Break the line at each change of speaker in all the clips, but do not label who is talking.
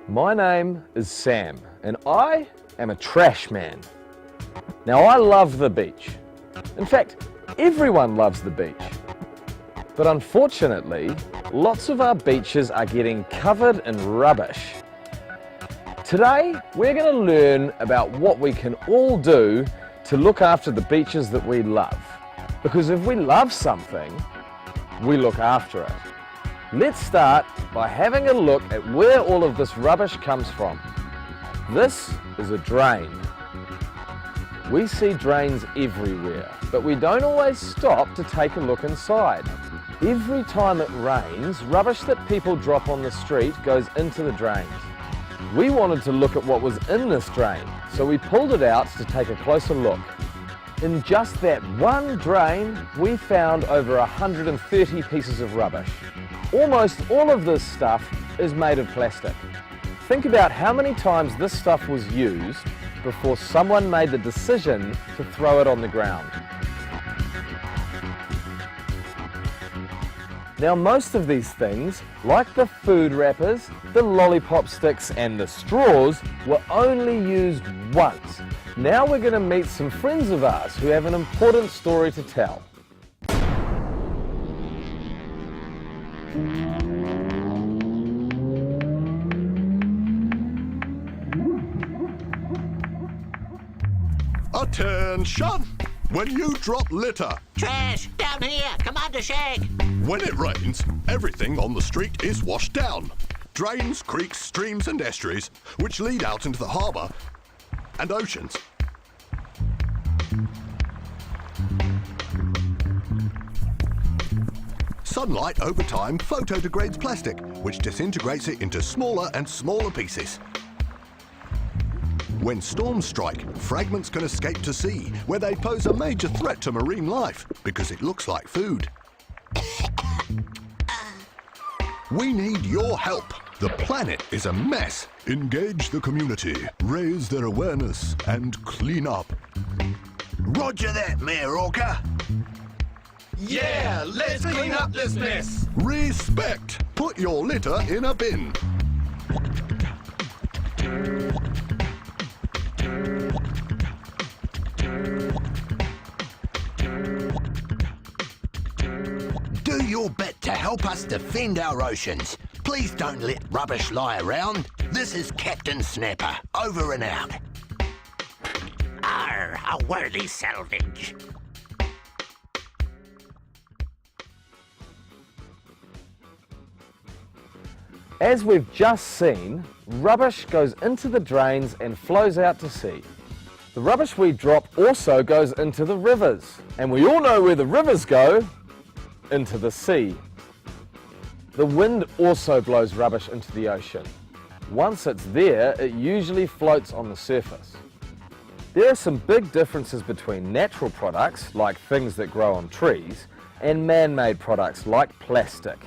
My name is Sam, and I am a trash man. Now, I love the beach. In fact, everyone loves the beach. But unfortunately, lots of our beaches are getting covered in rubbish. Today, we're going to learn about what we can all do to look after the beaches that we love. Because if we love something, we look after it. Let's start by having a look at where all of this rubbish comes from. This is a drain. We see drains everywhere, but we don't always stop to take a look inside. Every time it rains, rubbish that people drop on the street goes into the drains. We wanted to look at what was in this drain, so we pulled it out to take a closer look. In just that one drain, we found over 130 pieces of rubbish. Almost all of this stuff is made of plastic. Think about how many times this stuff was used before someone made the decision to throw it on the ground. Now, most of these things, like the food wrappers, the lollipop sticks and the straws, were only used once. Now we're going to meet some friends of ours who have an important story to tell.
Attention! When you drop litter,
Trash! Down here! Come on to shag!
when it rains, everything on the street is washed down. Drains, creeks, streams and estuaries, which lead out into the harbour and oceans. Sunlight over time photodegrades plastic, which disintegrates it into smaller and smaller pieces. When storms strike, fragments can escape to sea, where they pose a major threat to marine life because it looks like food. We need your help. The planet is a mess. Engage the community, raise their awareness, and clean up.
Roger that, Mayor Orca.
Yeah, let's clean up this mess.
Respect. Put your litter in a bin.
Do your bit to help us defend our oceans. Please don't let rubbish lie around. This is Captain Snapper, over and out.
Arr, a worthy salvage.
As we've just seen, rubbish goes into the drains and flows out to sea. The rubbish we drop also goes into the rivers. And we all know where the rivers go, into the sea. The wind also blows rubbish into the ocean. Once it's there, it usually floats on the surface. There are some big differences between natural products, like things that grow on trees, and man-made products like plastic.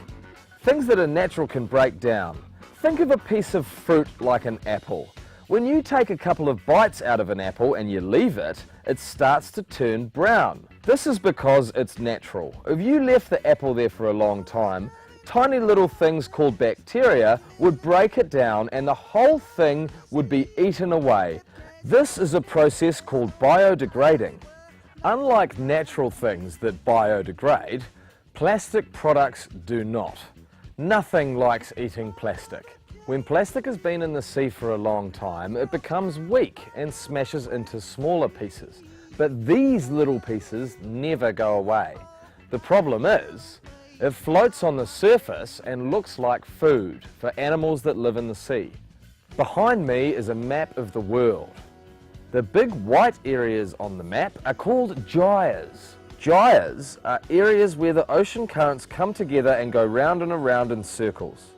Things that are natural can break down. Think of a piece of fruit like an apple. When you take a couple of bites out of an apple and you leave it, it starts to turn brown. This is because it's natural. If you left the apple there for a long time, tiny little things called bacteria would break it down and the whole thing would be eaten away. This is a process called biodegrading. Unlike natural things that biodegrade, plastic products do not. Nothing likes eating plastic. When plastic has been in the sea for a long time, it becomes weak and smashes into smaller pieces. But these little pieces never go away. The problem is, it floats on the surface and looks like food for animals that live in the sea. Behind me is a map of the world. The big white areas on the map are called gyres. Gyres are areas where the ocean currents come together and go round and around in circles.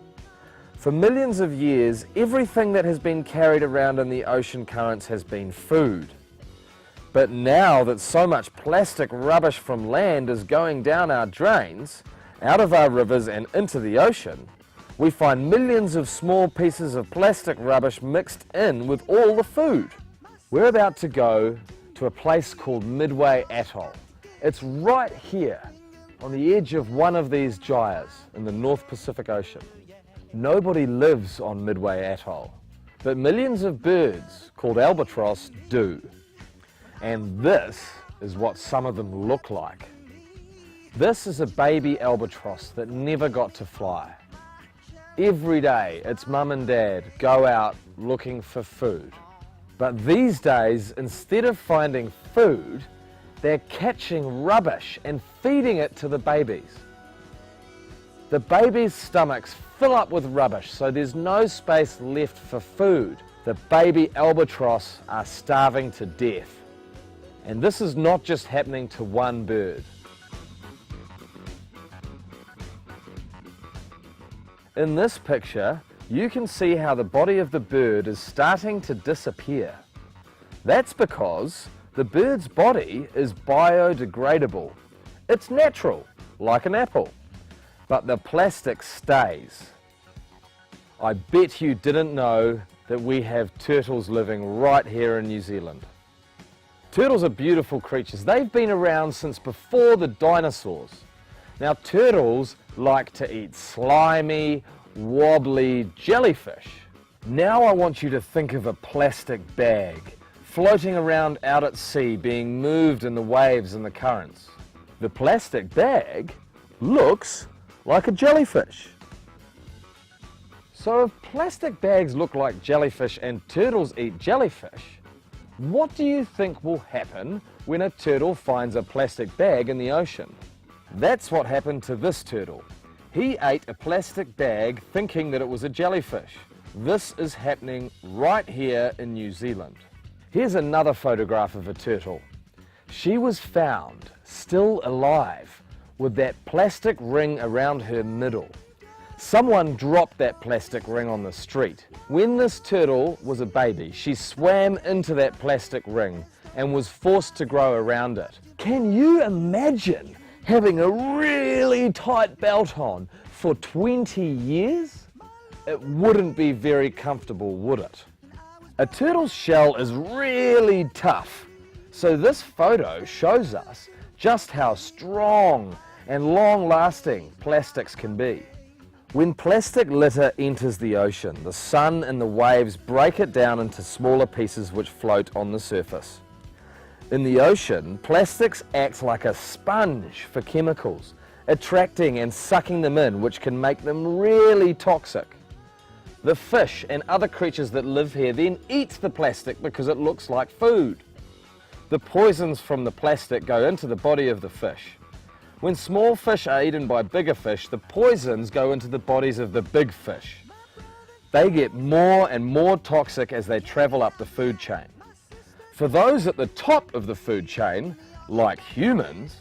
For millions of years, everything that has been carried around in the ocean currents has been food. But now that so much plastic rubbish from land is going down our drains, out of our rivers and into the ocean, we find millions of small pieces of plastic rubbish mixed in with all the food. We're about to go to a place called Midway Atoll. It's right here. on the edge of one of these gyres in the North Pacific Ocean. Nobody lives on Midway Atoll, but millions of birds called albatross do. And this is what some of them look like. This is a baby albatross that never got to fly. Every day its mum and dad go out looking for food. But these days, instead of finding food, they're catching rubbish and feeding it to the babies. The babies' stomachs fill up with rubbish, so there's no space left for food. The baby albatross are starving to death. And this is not just happening to one bird. In this picture, you can see how the body of the bird is starting to disappear. That's because the bird's body is biodegradable. It's natural, like an apple, but the plastic stays. I bet you didn't know that we have turtles living right here in New Zealand. Turtles are beautiful creatures. They've been around since before the dinosaurs. Now, turtles like to eat slimy, wobbly jellyfish. Now I want you to think of a plastic bag floating around out at sea, being moved in the waves and the currents. The plastic bag looks like a jellyfish. So if plastic bags look like jellyfish and turtles eat jellyfish, what do you think will happen when a turtle finds a plastic bag in the ocean? That's what happened to this turtle. He ate a plastic bag thinking that it was a jellyfish. This is happening right here in New Zealand. Here's another photograph of a turtle. She was found still alive with that plastic ring around her middle. Someone dropped that plastic ring on the street. When this turtle was a baby, she swam into that plastic ring and was forced to grow around it. Can you imagine having a really tight belt on for 20 years? It wouldn't be very comfortable, would it? A turtle's shell is really tough, so this photo shows us just how strong and long-lasting plastics can be. When plastic litter enters the ocean, the sun and the waves break it down into smaller pieces which float on the surface. In the ocean, plastics act like a sponge for chemicals, attracting and sucking them in, which can make them really toxic. The fish and other creatures that live here then eat the plastic because it looks like food. The poisons from the plastic go into the body of the fish. When small fish are eaten by bigger fish, the poisons go into the bodies of the big fish. They get more and more toxic as they travel up the food chain. For those at the top of the food chain, like humans,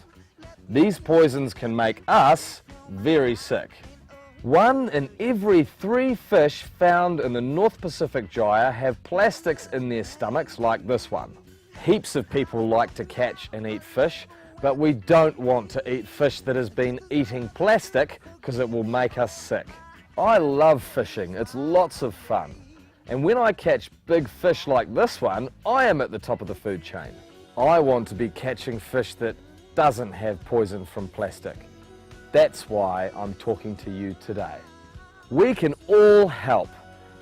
these poisons can make us very sick. 1 in every 3 fish found in the North Pacific Gyre have plastics in their stomachs like this one. Heaps of people like to catch and eat fish, but we don't want to eat fish that has been eating plastic because it will make us sick. I love fishing, it's lots of fun. And when I catch big fish like this one, I am at the top of the food chain. I want to be catching fish that doesn't have poison from plastic. That's why I'm talking to you today. We can all help.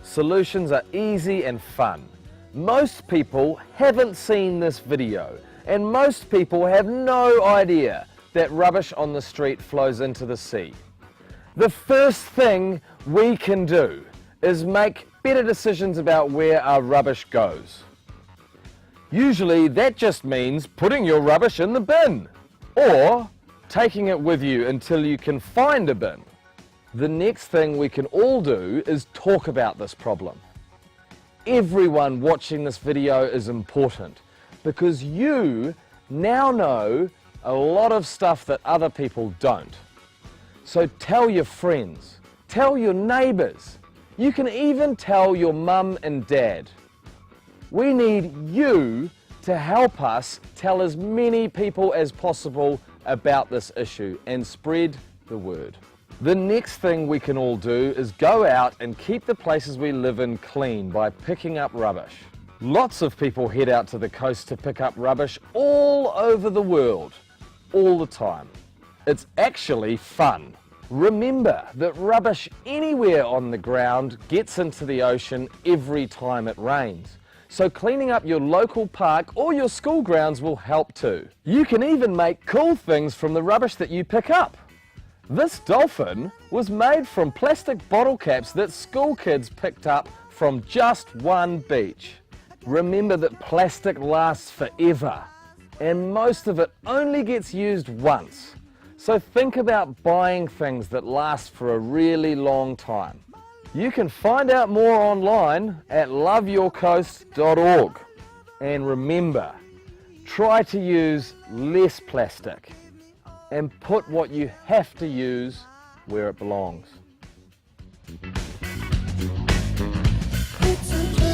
Solutions are easy and fun. Most people haven't seen this video, and most people have no idea that rubbish on the street flows into the sea. The first thing we can do is make better decisions about where our rubbish goes. Usually that just means putting your rubbish in the bin, or taking it with you until you can find a bin. The next thing we can all do is talk about this problem. Everyone watching this video is important because you now know a lot of stuff that other people don't. So tell your friends, tell your neighbours, you can even tell your mum and dad. We need you to help us tell as many people as possible about this issue and spread the word. The next thing we can all do is go out and keep the places we live in clean by picking up rubbish. Lots of people head out to the coast to pick up rubbish all over the world, all the time. It's actually fun. Remember that rubbish anywhere on the ground gets into the ocean every time it rains. So cleaning up your local park or your school grounds will help too. You can even make cool things from the rubbish that you pick up. This dolphin was made from plastic bottle caps that school kids picked up from just one beach. Remember that plastic lasts forever, and most of it only gets used once. So think about buying things that last for a really long time. You can find out more online at loveyourcoast.org. And remember, try to use less plastic and put what you have to use where it belongs.
It's a